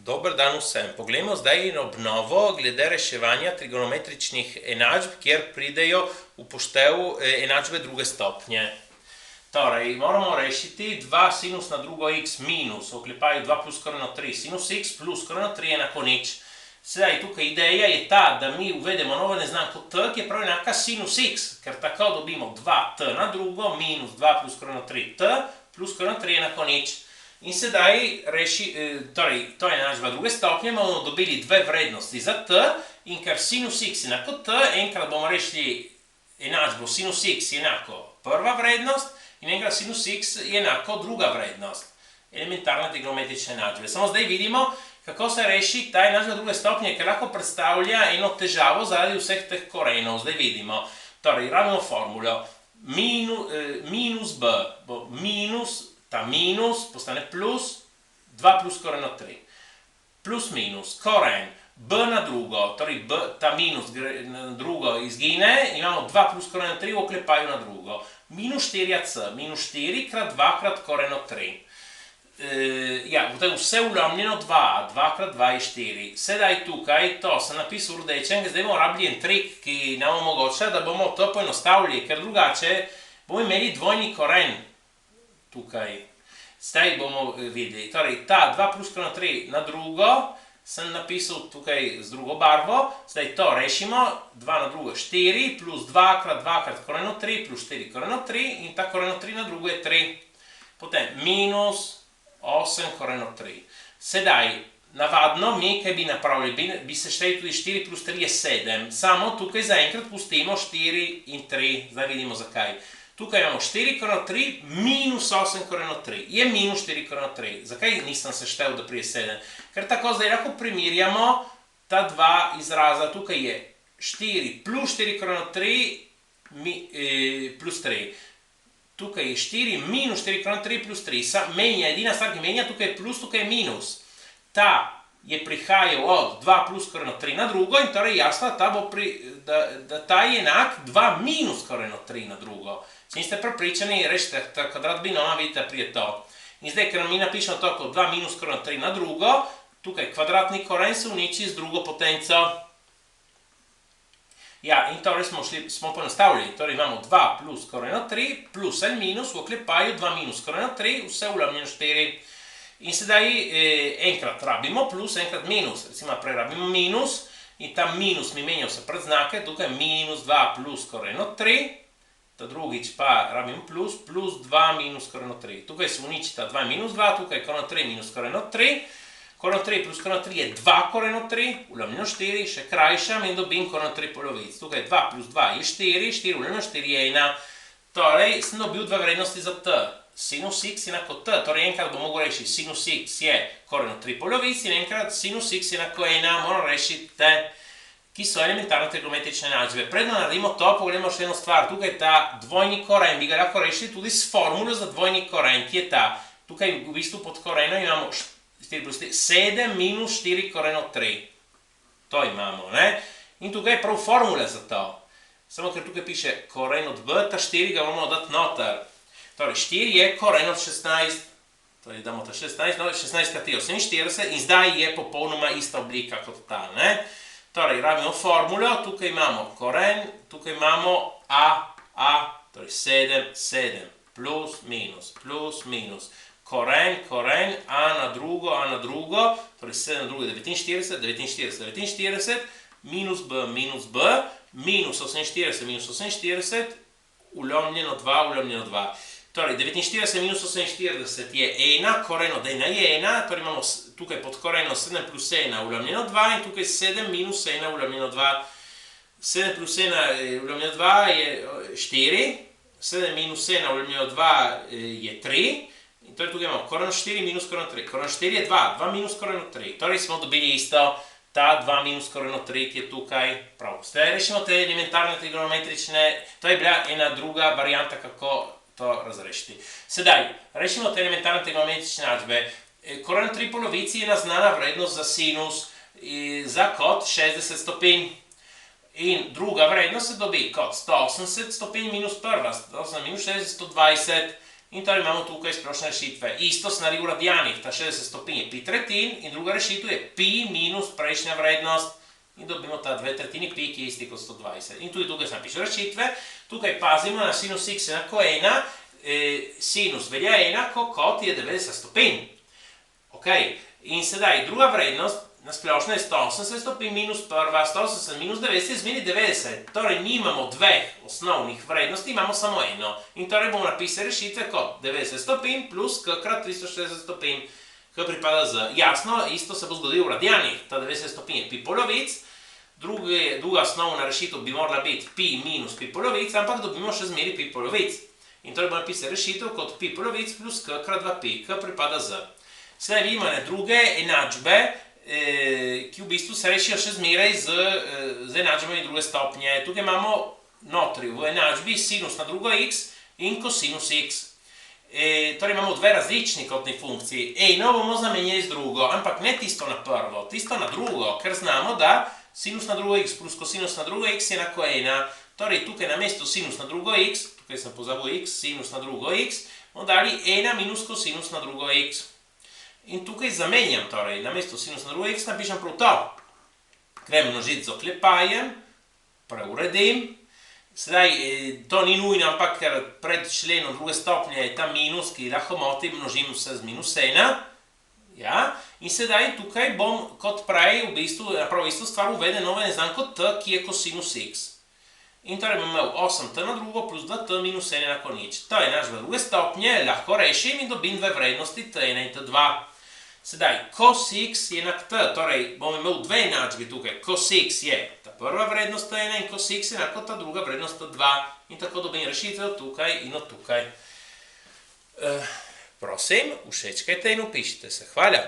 Dober dan vsem. Poglejmo zdaj na obnovo glede reševanja trigonometričnih enačb, kjer pridejo v poštev enačbe druge stopnje. Torej, moramo rešiti 2 sinus na drugo x minus, v oklepaju 2 plus skoraj 3 sinus x plus skoraj 3 enako nič. Sedaj, tukaj ideja je ta, da mi uvedemo novo neznanko t, ki je prav enaka sinus x, ker tako dobimo 2t na drugo minus 2 plus skoraj 3t plus skoraj 3 enako nič. In sedaj, torej, to je enačba druge stopnje, bomo dobili dve vrednosti za t in ker sinus x enako t, enkrat bomo rešili enačbo sinus x enako prva vrednost in enkrat sinus x je enako druga vrednost. Elementarne trigonometrične enačbe. Samo zdaj vidimo, kako se reši ta enačba druge stopnje, ker lahko predstavlja eno težavo zaradi vseh teh korenov. Zdaj vidimo. Torej, rabimo formulo minus b, bo minus, ta minus postane plus, 2 plus skoraj 3. Plus minus, koren, b na drugo, torej ta minus na drugo izgine, imamo 2 plus skoraj 3 v oklepaju na drugo. Minus 4c, minus 4 krat 2 krat koren 3. Ja, potem vse vlomljeno 2, 2 krat 2 je 4. Sedaj tukaj, to sem napisal v rdečem, zdaj bomo rabili en trik, ki nam omogoča, da bomo to poenostavili, ker drugače bomo imeli dvojni koren. Tukaj. Zdaj bomo videli. Torej, ta 2 plus skoraj 3 na drugo sem napisal tukaj z drugo barvo. Zdaj to rešimo. 2 na drugo 4 plus 2 krat 2 krat koren 3 plus 4 koren 3 in ta koren 3 na drugo je 3. Potem minus 8 koren 3. Sedaj, navadno mi, kaj bi napravili, bi se šteli tudi 4 plus 3 je 7. Samo tukaj zaenkrat pustimo 4 in 3. Zdaj vidimo zakaj. Tukaj imamo 4 koren 3 minus 8 koren 3. Je minus 4 koren 3. Zakaj nisem se štel, da prije 7? Ker tako zdaj lahko primerjamo ta dva izraza. Tukaj je 4 plus 4 koren 3 plus 3. Tukaj je 4 minus 4 koren 3 plus 3. Menja, edina stvar, ki menja, tukaj je plus, tukaj je minus. Ta je prihajal od 2 plus koren 3 na drugo in torej jasno, da ta je enak 2 minus koren 3 na drugo. Če niste prepričani, rešite kvadrat binoma, vidite, prije to. In zdaj, ker mi napišemo to kot 2 minus koren 3 na drugo, tukaj kvadratni koren se uniči z drugo potenco. Ja, in torej smo poenostavili. Torej imamo 2 plus koren 3 plus en minus v oklepaju 2 minus koren 3, vse vlomljeno 4. In sedaj enkrat rabimo plus, enkrat minus. Recimo prej rabimo minus in ta minus mi menja vse predznake. Tukaj minus 2 plus koren 3. Ta drugič pa rabim plus 2 minus koren 3. Tukaj se uničita 2 minus 2, tukaj koren 3 minus koren 3. Koren 3 plus koren 3 je 2 koren 3, vlomljeno 4, še krajšam in dobim koren 3 polovic. Tukaj 2 plus 2 je 4, 4 vlomljeno 4 je 1. Torej, sem dobil dve vrednosti za t. Sinus x enako t, torej enkrat bom mogel rešiti sinus x je koren 3 polovic in enkrat sinus x enako 1, moram rešiti t, ki so elementarne trigonometrične enačbe. Predno naredimo to, pogledamo še eno stvar. Tukaj ta dvojni koren, bi ga lahko rešili tudi s formulo za dvojni koren, ki je ta. Tukaj v bistvu pod korenom imamo 4 plus 3, 7 minus 4 koren 3. To imamo, ne? In tukaj je prav formula za to. Samo ker tukaj piše koren od b, ta 4 ga moramo dati noter. Torej, 4 je koren od 16, torej damo ta 16, no 16 krat je 48 in zdaj je popolnoma ista oblika kot ta, ne? Torej, rabimo formulo, tukaj imamo koren, tukaj imamo a, torej 7, 7, plus, minus, koren, a na drugo, torej 7 na drugo, 49, 49, 49, minus b, minus 48, minus 48, vlomljeno 2, vlomljeno 2. Torej, 49 minus 48 je 1, koren od 1 je 1, torej imamo tukaj pod korenom 7 plus 1 vlomljeno 2 in tukaj 7 minus 1 vlomljeno 2. 7 plus 1 vlomljeno 2 je 4, 7 minus 1 vlomljeno 2 je 3, in torej tukaj imamo koren 4 minus koren 3. Koren 4 je 2, 2 minus koren 3. Torej smo dobili isto, ta 2 minus koren 3, ki je tukaj prav. Zdaj rešimo te elementarne trigonometrične, to je bila ena druga varianta, kako to razrešiti. Sedaj, rešimo te elementarne trigonometrične enačbe. Koren 3 polovici je ena znana vrednost za sinus za kot 60 stopinj. In druga vrednost se dobi kot 180 stopinj minus prva, 180 minus 60, 120. In torej imamo tukaj splošne rešitve. Isto snari v radijanih, ta 60 stopinj je pi tretjin in druga rešitev je pi minus prejšnja vrednost in dobimo ta 2/3 pi, ki je isti kot 120. In tudi tukaj sem napišel rešitve. Tukaj pazimo na sinus x enako 1, sinus velja enako kot je 90 stopinj. Ok, in sedaj druga vrednost na splošno je 180 stopinj minus prva, 180 minus 90 je zmeni 90. Torej nimamo dveh osnovnih vrednosti, imamo samo eno. In torej bomo napisali rešitve kot 90 stopinj plus k krat 360 stopinj, k pripada z. Jasno, isto se bo zgodilo v radijanih, ta 90 stopinj je pi polovic, druga osnovna rešitev bi morala biti pi minus pi polovic, ampak dobimo še zmeri pi polovic. In torej bomo napisali rešitev kot pi polovic plus k krat 2pi, k pripada z. Sedaj vidimo na druge enačbe, ki v bistvu se rešijo še zmeraj z enačbami druge stopnje. Tukaj imamo notri v enačbi sinus na drugo x in kosinus x. Torej imamo dve različni kotni funkciji. Eno bomo zamenjali z drugo, ampak ne tisto na prvo, tisto na drugo, ker znamo, da sinus na drugo x plus kosinus na drugo x je enako 1. Torej tukaj namesto sinus na drugo x, tukaj sem pozabil x, sinus na drugo x, bomo dali 1 minus kosinus na drugo x. In tukaj zamenjam, torej, namesto sinus na drugo x napišem prav to. Grem množiti z oklepajem, preuredim. Sedaj, to ni nujno, ampak ker pred členom druge stopnje je ta minus, ki lahko moti, množim vse z minus 1. Ja? In sedaj tukaj bom, kot prej, v bistvu, prav isto stvar uvede novo neznanko t, ki je kosinus x. In torej bom imel 8t na drugo plus 2t minus 1 enako nič. To je enačba druge stopnje, lahko rešim in dobim dve vrednosti t1 in t2. Sedaj, cos x je enak t, torej bom imel dve enačbi tukaj. Cos x je ta prva vrednost t1 in cos x je enako ta druga vrednost t2. In tako dobim rešitev tukaj in od tukaj. Prosim, všečkajte in upišite se. Hvala.